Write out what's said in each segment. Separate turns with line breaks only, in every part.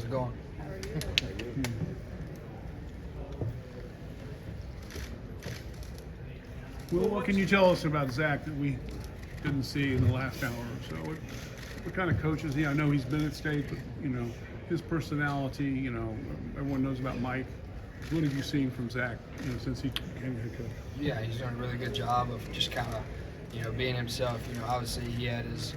it going?
How are you?
Well, what can you tell us about Zach that we didn't see in the last hour or so? What kind of coach is he? I know he's been at State, but, his personality, everyone knows about Mike. What have you seen from Zach, since he became head coach?
Yeah, he's done a really good job of just kind of, being himself. Obviously he had his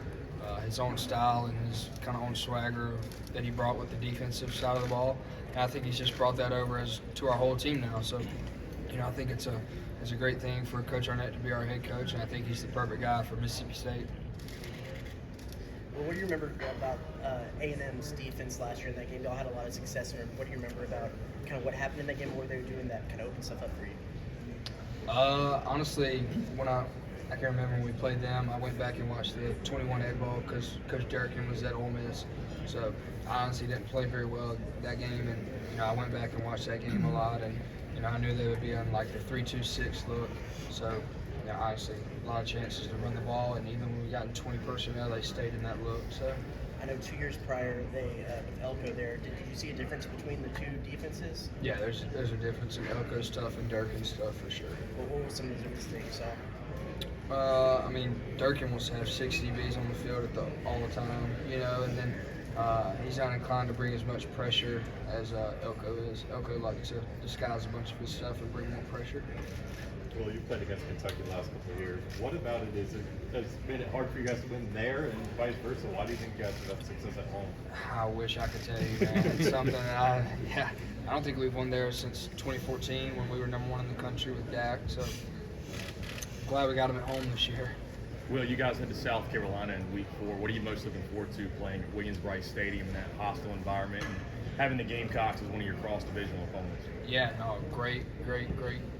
own style and his kind of own swagger that he brought with the defensive side of the ball. And I think he's just brought that over to our whole team now. So, I think it's a great thing for Coach Arnett to be our head coach, and I think he's the perfect guy for Mississippi State.
Well, what do you remember about A&M's defense last year in that game? They all had a lot of success. What do you remember about kind of what happened in that game, what they were doing that kind of opened stuff up for you?
Honestly, when I can remember when we played them, I went back and watched the 21 Egg Bowl because Coach Durkin was at Ole Miss. So I honestly didn't play very well that game, and I went back and watched that game a lot, and I knew they would be on like the 3-2-6 look. So honestly, a lot of chances to run the ball, and even when we got in 20 personnel, they stayed in that look. So
I know 2 years prior, they with Elko there. Did you see a difference between the two defenses?
yeah, there's a difference in Elko's stuff and Durkin's stuff for sure.
Well, what were some of the differences that you saw?
Durkin wants to have 6 DBs on the field all the time, and then he's not inclined to bring as much pressure as Elko is. Elko likes to disguise a bunch of his stuff and bring more pressure.
Well, you played against Kentucky the last couple of years. What about it has made it hard for you guys to win there and vice versa? Why do you think you guys have success at home?
I wish I could tell you, man. It's something that I don't think we've won there since 2014 when we were #1 in the country with Dak. So glad we got him at home this year.
Will, you guys head to South Carolina in week 4. What are you most looking forward to playing at Williams-Brice Stadium in that hostile environment and having the Gamecocks as one of your cross-divisional opponents?
Yeah, no, great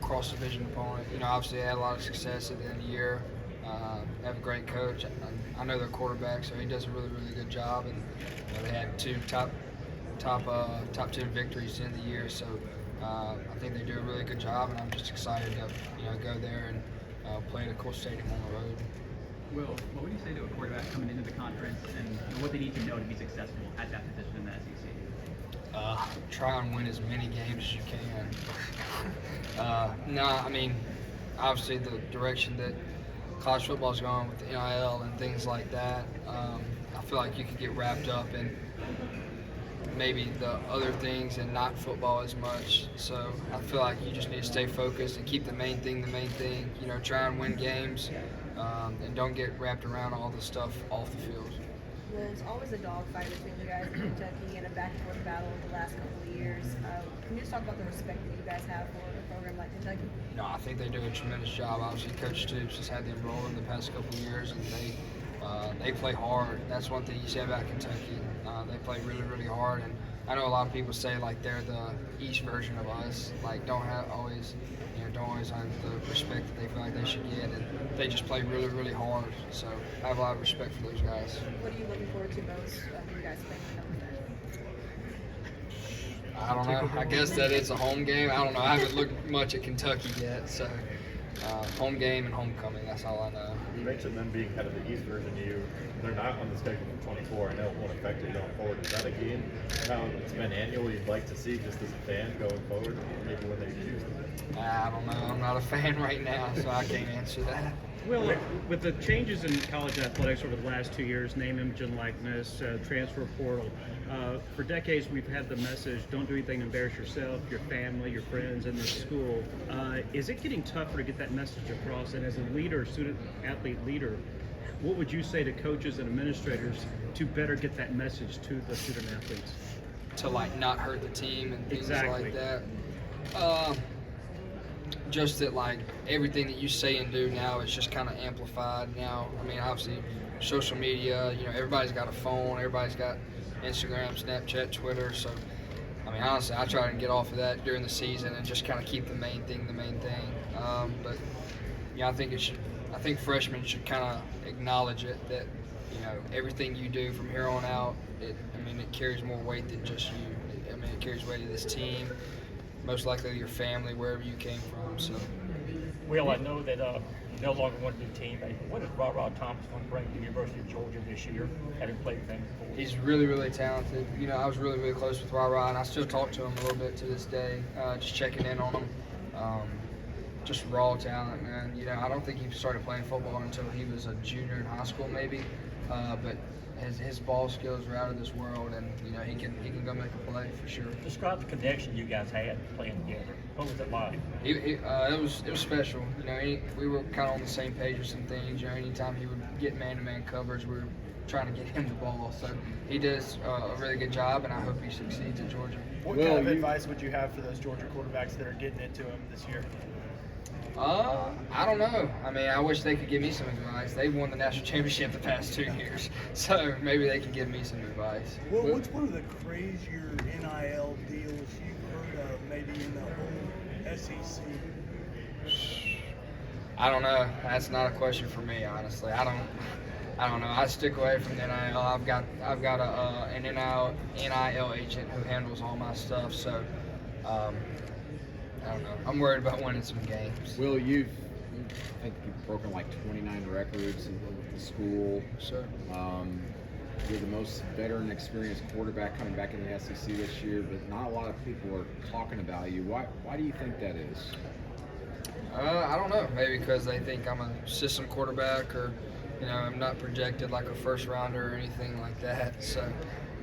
cross-division opponent. Obviously they had a lot of success at the end of the year. They have a great coach. I know their quarterback, so he does a really good job. And they had 2 top 10 victories in the year. So I think they do a really good job, and I'm just excited to go there and play at a cool stadium on the road.
Will, what would you say to a quarterback coming into the conference and what they need to know to be successful at that position in the SEC?
Try and win as many games as you can. Obviously the direction that college football is going with the NIL and things like that, I feel like you could get wrapped up in maybe the other things and not football as much. So I feel like you just need to stay focused and keep the main thing. Try and win games, and don't get wrapped around all the stuff off the field.
Well, it's always a dogfight between you guys in Kentucky and a back-and-forth battle the last couple of years. Can you just talk about the respect that you guys have for a program like Kentucky?
No, I think they do a tremendous job. Obviously, Coach Stoops has had them rolling the past couple of years, and they play hard. That's one thing you say about Kentucky. They play really hard, and I know a lot of people say like they're the East version of us. Like don't always have the respect that they feel like they should get, and they just play really hard. So I have a lot of respect for those guys.
What are you looking forward to most when you guys play?
I don't know. I guess that it's a home game. I don't know. I haven't looked much at Kentucky yet, so home game and homecoming. That's all I know.
You mentioned them being kind of the East version of you. They're not on the schedule for 24. I know it won't affect you going forward. Is that a game how it's been annual you'd like to see just as a fan going forward, maybe when they choose to?
I don't know. I'm not a fan right now, so I can't answer that.
Well, with the changes in college athletics over the last 2 years, name, image, and likeness, transfer portal, for decades we've had the message, don't do anything to embarrass yourself, your family, your friends, and the school. Is it getting tougher to get that message across? And as a leader, student-athlete leader, what would you say to coaches and administrators to better get that message to the student-athletes?
To not hurt the team and things
Exactly.
like that. Just that everything that you say and do now is just kind of amplified now. Obviously social media, everybody's got a phone, everybody's got Instagram, Snapchat, Twitter. So honestly, I try to get off of that during the season and just kind of keep the main thing. But I think freshmen should kind of acknowledge it, that everything you do from here on out, it carries more weight than just you. It carries weight to this team, most likely your family, wherever you came from. So,
Will, I know that no longer want to do teammates. What is Rara Thomas going to bring to the University of Georgia this year, having played with him before?
He's really, really talented. You know, I was really, really close with Rara, and I still talk to him a little bit to this day, just checking in on him. Just raw talent, man. You know, I don't think he started playing football until he was a junior in high school, maybe. But his ball skills are out of this world, and you know he can go make a play for sure.
Describe the connection you guys had playing together. What was it like?
It was special. You know, we were kind of on the same page with some things. You know, anytime he would get man-to-man coverage, we were trying to get him the ball. So he does a really good job, and I hope he succeeds at Georgia.
What kind of advice would you have for those Georgia quarterbacks that are getting into him this year?
I don't know. I mean, I wish they could give me some advice. They've won the national championship the past 2 years, so maybe they can give me some advice.
Well, what's one of the crazier NIL deals you've heard of, maybe in the whole SEC?
I don't know. That's not a question for me, honestly. I don't know. I stick away from the NIL. I've got an NIL agent who handles all my stuff, so. I don't know. I'm worried about winning some games.
Will, I think you've broken like 29 records with the school.
Sure.
You're the most veteran, experienced quarterback coming back in the SEC this year, but not a lot of people are talking about you. Why do you think that is?
I don't know. Maybe because they think I'm a system quarterback, or you know, I'm not projected like a first rounder or anything like that. So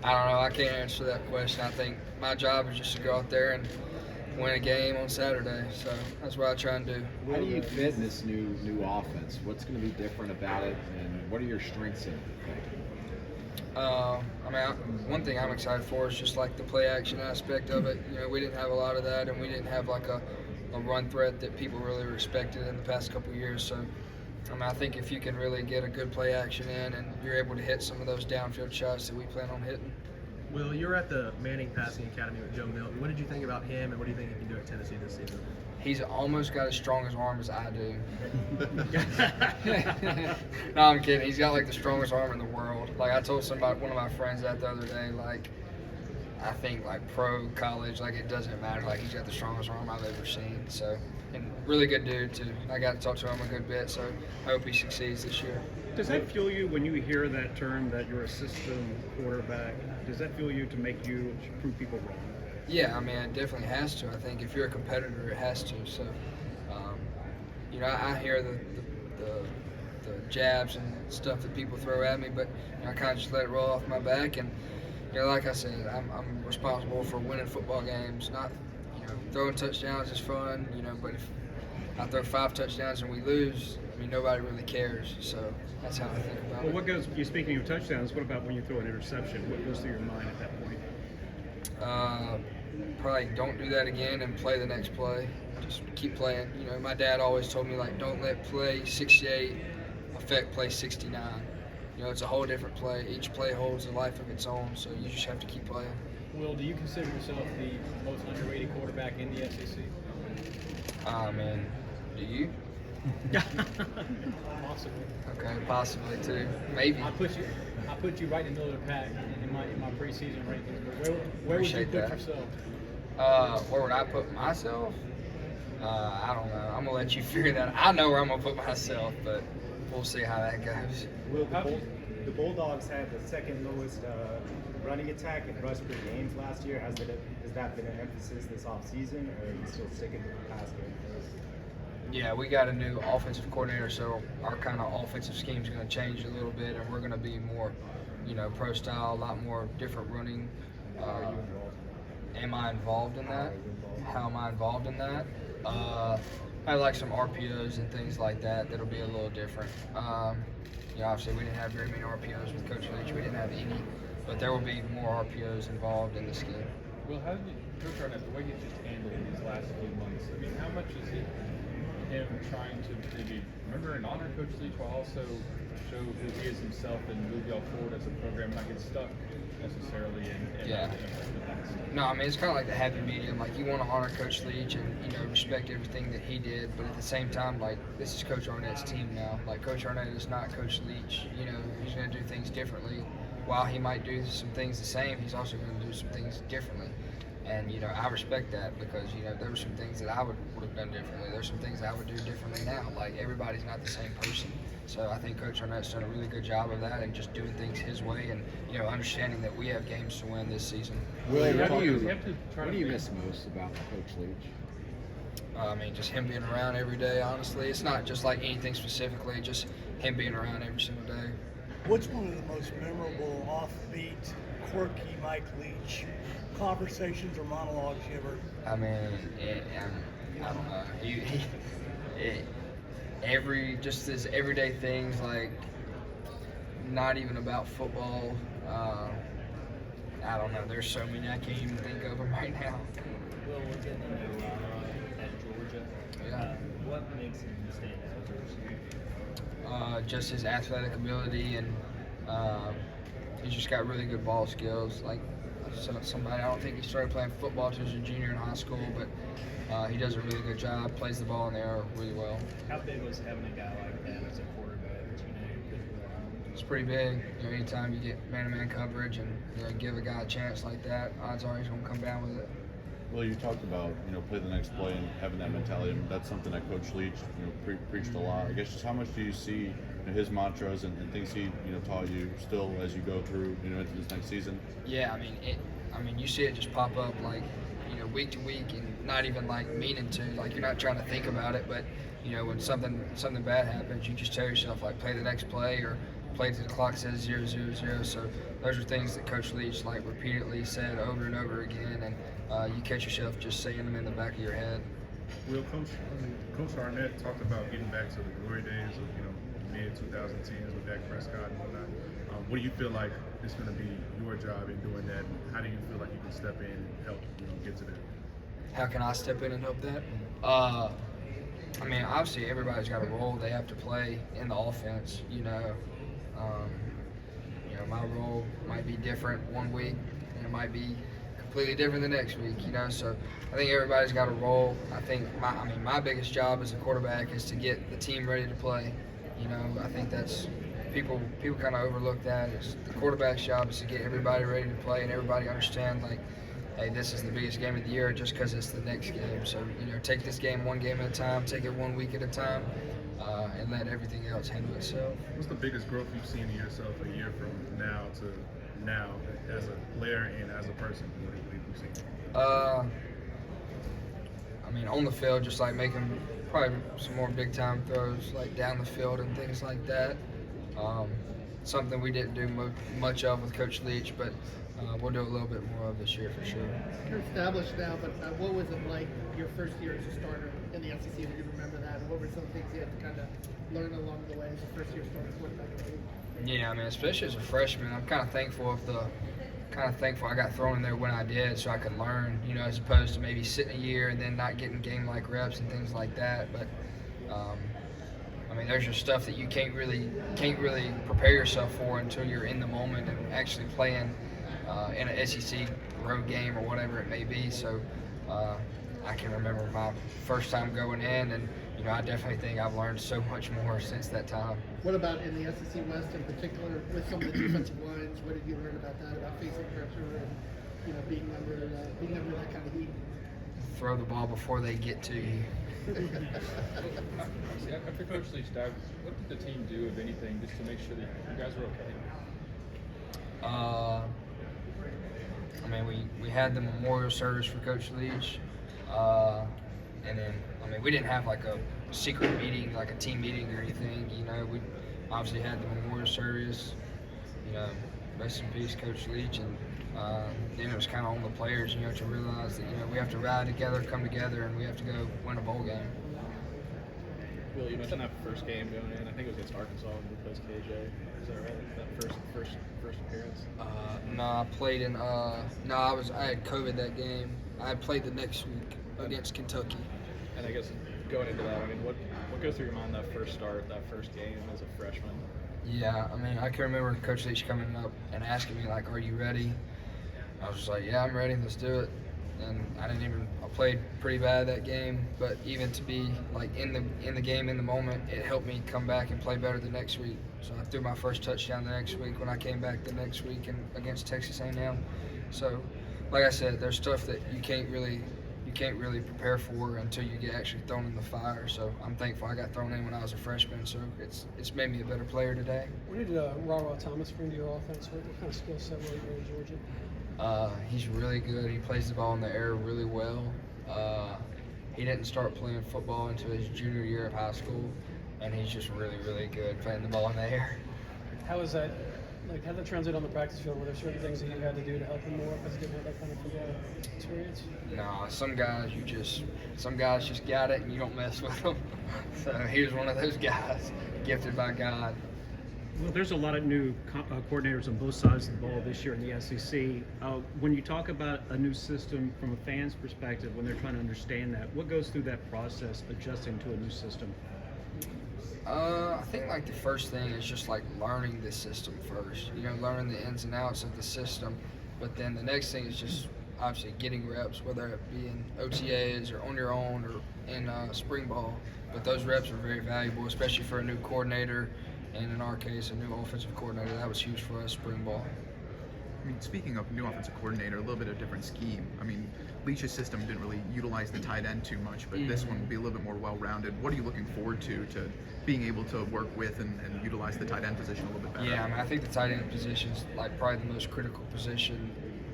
I don't know. I can't answer that question. I think my job is just to go out there and win a game on Saturday, so that's what I try and do.
How do you fit in this new offense? What's going to be different about it, and what are your strengths in it?
I mean, one thing I'm excited for is just like the play action aspect of it. You know, we didn't have a lot of that, and we didn't have like a run threat that people really respected in the past couple of years. So, I mean, I think if you can really get a good play action in, and you're able to hit some of those downfield shots that we plan on hitting.
Will, you're at the Manning Passing Academy with Joe Milton. What did you think about him, and what do you think he can do at Tennessee this season?
He's almost got as strong as arm as I do. No, I'm kidding. He's got like the strongest arm in the world. Like I told one of my friends that the other day, like I think like pro, college, like it doesn't matter. Like he's got the strongest arm I've ever seen. So, and really good dude too. I got to talk to him a good bit, so I hope he succeeds this year.
Does that fuel you when you hear that term that you're a system quarterback? Does that fuel you to make you prove people wrong?
Yeah, I mean, it definitely has to. I think if you're a competitor, it has to. So, you know, I hear the jabs and stuff that people throw at me, but you know, I kind of just let it roll off my back. And you know, like I said, I'm responsible for winning football games. Not, you know, throwing touchdowns is fun, you know, but if I throw 5 touchdowns and we lose, I mean, nobody really cares. So that's how I think about it.
Well, what goes? You're speaking of touchdowns. What about when you throw an interception? What goes through your mind at that point?
Probably don't do that again and play the next play. Just keep playing. You know, my dad always told me, like, don't let play 68 affect play 69. You know, it's a whole different play. Each play holds a life of its own, so you just have to keep playing.
Will, do you consider yourself the most underrated quarterback in the SEC?
Man, do you?
Possibly.
Okay, possibly too. Maybe.
I put you right in the middle of the pack in my preseason rankings. But where would you
Appreciate
put
that.
yourself?
Where would I put myself? I don't know. I'm gonna let you figure that out. I know where I'm gonna put myself, but we'll see how that goes.
Will, the Bulldogs had the second lowest running attack in rush per games last year. Has that been an emphasis this offseason, or are you still sticking to the pass game first?
Yeah, we got a new offensive coordinator, so our kind of offensive scheme is going to change a little bit, and we're going to be more, you know, pro style, a lot more different running. Am I involved in that? How am I involved in that? I like some RPOs and things like that. That'll be a little different. You know, obviously we didn't have very many RPOs with Coach Leach. We didn't have any, but there will be more RPOs involved in the scheme.
Well, how did Coach Arnett, the way he's just handled these last few months? I mean, how much is it him trying to maybe remember and honor Coach Leach while also show who he is himself and move y'all forward as a program, not get stuck necessarily in
Yeah. No, I mean, it's kind of like the happy medium. Like, you want to honor Coach Leach and, you know, respect everything that he did, but at the same time, like, this is Coach Arnett's team now. Like, Coach Arnett is not Coach Leach. You know, he's going to do things differently. While he might do some things the same, he's also going to do some things differently. And, you know, I respect that because, you know, there were some things that I would have done differently. There's some things I would do differently now. Like, everybody's not the same person. So I think Coach Arnett's done a really good job of that and just doing things his way and, you know, understanding that we have games to win this season.
Will, what do you
to
miss most about Coach Leach?
I mean, just him being around every day, honestly. It's not just like anything specifically, just him being around every single day.
What's one of the most memorable, offbeat, quirky Mike Leach conversations or monologues you ever?
I mean, I don't know. Just his everyday things, like not even about football. I don't know. There's so many I can't even think of them right now.
Well, we're getting into at Georgia.
Yeah.
What makes him stand out?
Just his athletic ability, and he's just got really good ball skills. Like somebody, I don't think he started playing football until he was a junior in high school, but he does a really good job. Plays the ball in the air really well.
How big was having a guy like that as a quarterback?
It's pretty big. You know, anytime you get man-to-man coverage and, you know, give a guy a chance like that, odds are he's going to come down with it.
Well, you talked about, you know, play the next play and having that mentality. I mean, that's something that Coach Leach, you know, preached a lot. I guess just how much do you see, you know, his mantras and things he, you know, taught you still as you go through, you know, into this next season?
Yeah, I mean, you see it just pop up like, you know, week to week, and not even like meaning to. Like, you're not trying to think about it, but, you know, when something bad happens, you just tell yourself like, play the next play, or play to the clock says 0-0-0. So those are things that Coach Leach like repeatedly said over and over again, and you catch yourself just saying them in the back of your head.
Will, Coach Arnett talked about getting back to the glory days of, you know, mid-2010s with Dak Prescott and whatnot. What do you feel like is going to be your job in doing that? How do you feel like you can step in and help, you know, get to that?
How can I step in and help that? I mean, obviously everybody's got a role they have to play in the offense, you know. You know, my role might be different one week, and it might be completely different the next week, you know. So I think everybody's got a role. I think my biggest job as a quarterback is to get the team ready to play. You know, I think that's people kind of overlook that. It's the quarterback's job is to get everybody ready to play and everybody understand, like, hey, this is the biggest game of the year just because it's the next game. So, you know, take this game one game at a time, take it 1 week at a time, and let everything else handle itself.
What's the biggest growth you've seen in yourself a year from now to now as a player and as a person? What have you seen?
I mean, on the field, just like making probably some more big time throws, like down the field and things like that. Something we didn't do much of with Coach Leach, but we'll do a little bit more of this year for sure.
You're established now, but what was it like your first year as a starter in the SEC? Do you remember that? What were some things you had to kind of learn along the way as a first year starter quarterback in the league?
Yeah, I mean, especially as a freshman, I'm kind of thankful I got thrown in there when I did, so I could learn, you know, as opposed to maybe sitting a year and then not getting game-like reps and things like that. But I mean, there's just stuff that you can't really prepare yourself for until you're in the moment and actually playing in an SEC road game or whatever it may be. So I can remember my first time going in, and, you know, I definitely think I've learned so much more since that time.
What about in the SEC West in particular with some of the defensive lines? What did you learn about that, about facing pressure and, you know, being under that kind of heat?
Throw the ball before they get to you.
After Coach Leach died, what did the team do, if anything, just to make sure that you guys were okay?
I mean, we had the memorial service for Coach Leach, and then, I mean, we didn't have like a secret meeting, like a team meeting or anything. You know, we obviously had the memorial service. You know, rest in peace, Coach Leach, and then it was kind of on the players, you know, to realize that, you know, we have to ride together, come together, and we have to go win a bowl game.
Will, you mentioned that first game going in. I think it was against Arkansas when you replaced KJ. Is that right? That first appearance?
No, I played in. I had COVID that game. I played the next week against Kentucky.
And I guess going into that, I mean, what goes through your mind that first start, that first game as a freshman?
Yeah, I mean, I can remember Coach Leach coming up and asking me, like, "Are you ready?" I was just like, "Yeah, I'm ready. Let's do it." And I played pretty bad that game, but even to be like in the game in the moment, it helped me come back and play better the next week. So I threw my first touchdown the next week when I came back the next week against Texas A&M. So like I said, there's stuff that you can't really prepare for until you get actually thrown in the fire. So I'm thankful I got thrown in when I was a freshman. So it's made me a better player today.
What did Rara Thomas bring to your offense? What kind of skill set were you in Georgia?
He's really good. He plays the ball in the air really well. He didn't start playing football until his junior year of high school, and he's just really, really good playing the ball in the air.
How was that? Like, how did that translate on the practice field? Were there certain things that you had to do to help him more because he didn't have that kind of football experience?
No, some guys just got it and you don't mess with them. So he was one of those guys, gifted by God.
Well, there's a lot of new coordinators on both sides of the ball this year in the SEC. When you talk about a new system from a fan's perspective, when they're trying to understand that, what goes through that process adjusting to a new system?
I think like the first thing is just like learning the system first, learning the ins and outs of the system. But then the next thing is just obviously getting reps, whether it be in OTAs or on your own or in spring ball. But those reps are very valuable, especially for a new coordinator, and in our case, a new offensive coordinator. That was huge for us, spring ball.
I mean, speaking of new offensive coordinator, a little bit of different scheme. I mean, Leach's system didn't really utilize the tight end too much, but this one will be a little bit more well-rounded. What are you looking forward to being able to work with and utilize the tight end position a little bit better?
Yeah, I think the tight end position is like probably the most critical position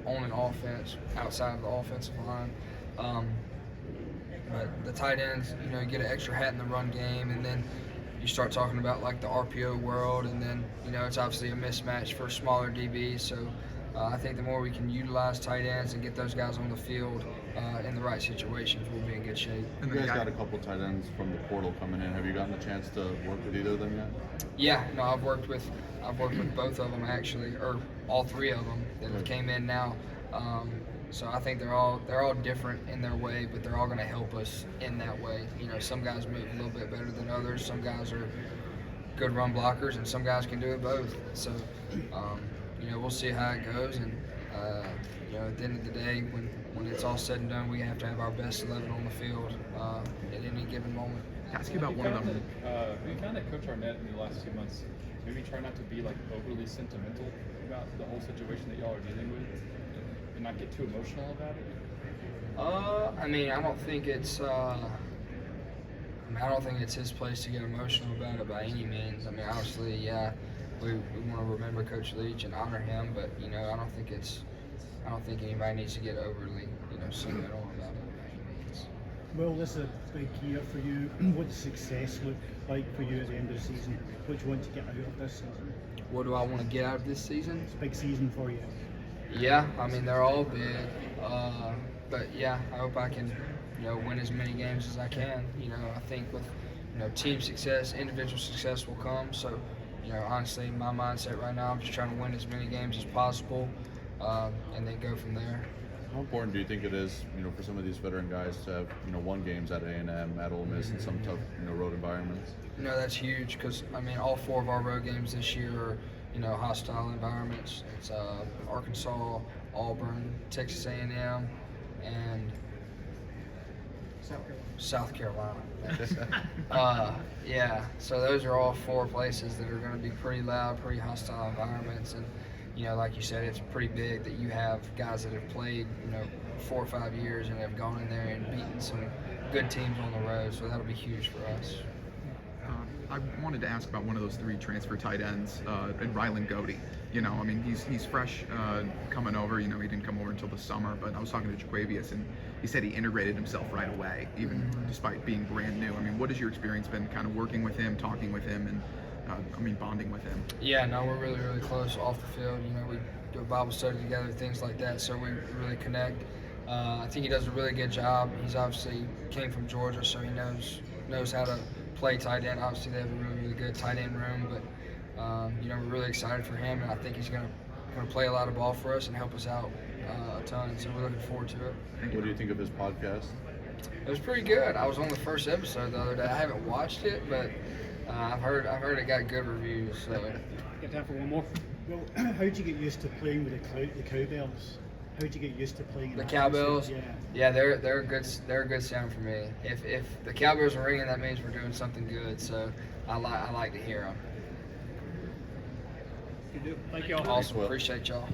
on an offense outside of the offensive line. But the tight ends, you get an extra hat in the run game, and then you start talking about like the RPO world, and then it's obviously a mismatch for smaller DBs. So I think the more we can utilize tight ends and get those guys on the field in the right situations, we'll be in good shape.
And you guys got a couple tight ends from the portal coming in. Have you gotten a chance to work with either of them yet?
Yeah, no, I've worked with both of them actually, or all three of them that have came in now. So I think they're all different in their way, but they're all going to help us in that way. Some guys move a little bit better than others. Some guys are good run blockers, and some guys can do it both. So, we'll see how it goes. And at the end of the day, when it's all said and done, we have to have our best 11 on the field at any given moment.
Can I ask you about one of them?
We kind of Coach Arnett in the last 2 months. Maybe try not to be like overly sentimental about the whole situation that y'all are dealing with, and not get too emotional about it.
I don't think it's. I don't think it's his place to get emotional about it by any means. Obviously, yeah, we want to remember Coach Leach and honor him, but I don't think anybody needs to get overly, sentimental about it.
Well, this is a big year for you. What does success look like for you at the end of the season? What do you want to get out of this season?
What do I want to get out of this season?
It's a big season for you.
Yeah, they're all big. But yeah, I hope I can, win as many games as I can. I think with, team success, individual success will come. So, honestly, my mindset right now, I'm just trying to win as many games as possible, and then go from there.
How important do you think it is, for some of these veteran guys to have, won games at A&M, at Ole Miss, in some tough, road environments?
That's huge because, all 4 of our road games this year are, hostile environments. It's Arkansas, Auburn, Texas A&M, and South Carolina. Yeah, so those are all 4 places that are going to be pretty loud, pretty hostile environments. And, like you said, it's pretty big that you have guys that have played, 4 or 5 years and have gone in there and beaten some good teams on the road. So that'll be huge for us.
I wanted to ask about one of those 3 transfer tight ends, and Rylan Godey. He's fresh coming over. He didn't come over until the summer, but I was talking to Jaquavius, and he said he integrated himself right away, even despite being brand new. What has your experience been kind of working with him, talking with him, and bonding with him?
Yeah, no, we're really, really close off the field. We do a Bible study together, things like that, so we really connect. I think he does a really good job. He's obviously came from Georgia, so he knows how to play tight end. Obviously, they have a really, really good tight end room, but we're really excited for him, and I think he's going to play a lot of ball for us and help us out a ton. So we're looking forward to it.
What do you think of his podcast?
It was pretty good. I was on the first episode the other day. I haven't watched it, but I've heard it got good reviews. So.
Get time for one more. Well, how did you get used to playing with the cowbells? How did you get used to playing
the cowbells?
Yeah,
they're a good sound for me. If the cowbells are ringing, that means we're doing something good. So I like to hear them.
Good deal. Thank y'all.
Awesome. Appreciate y'all.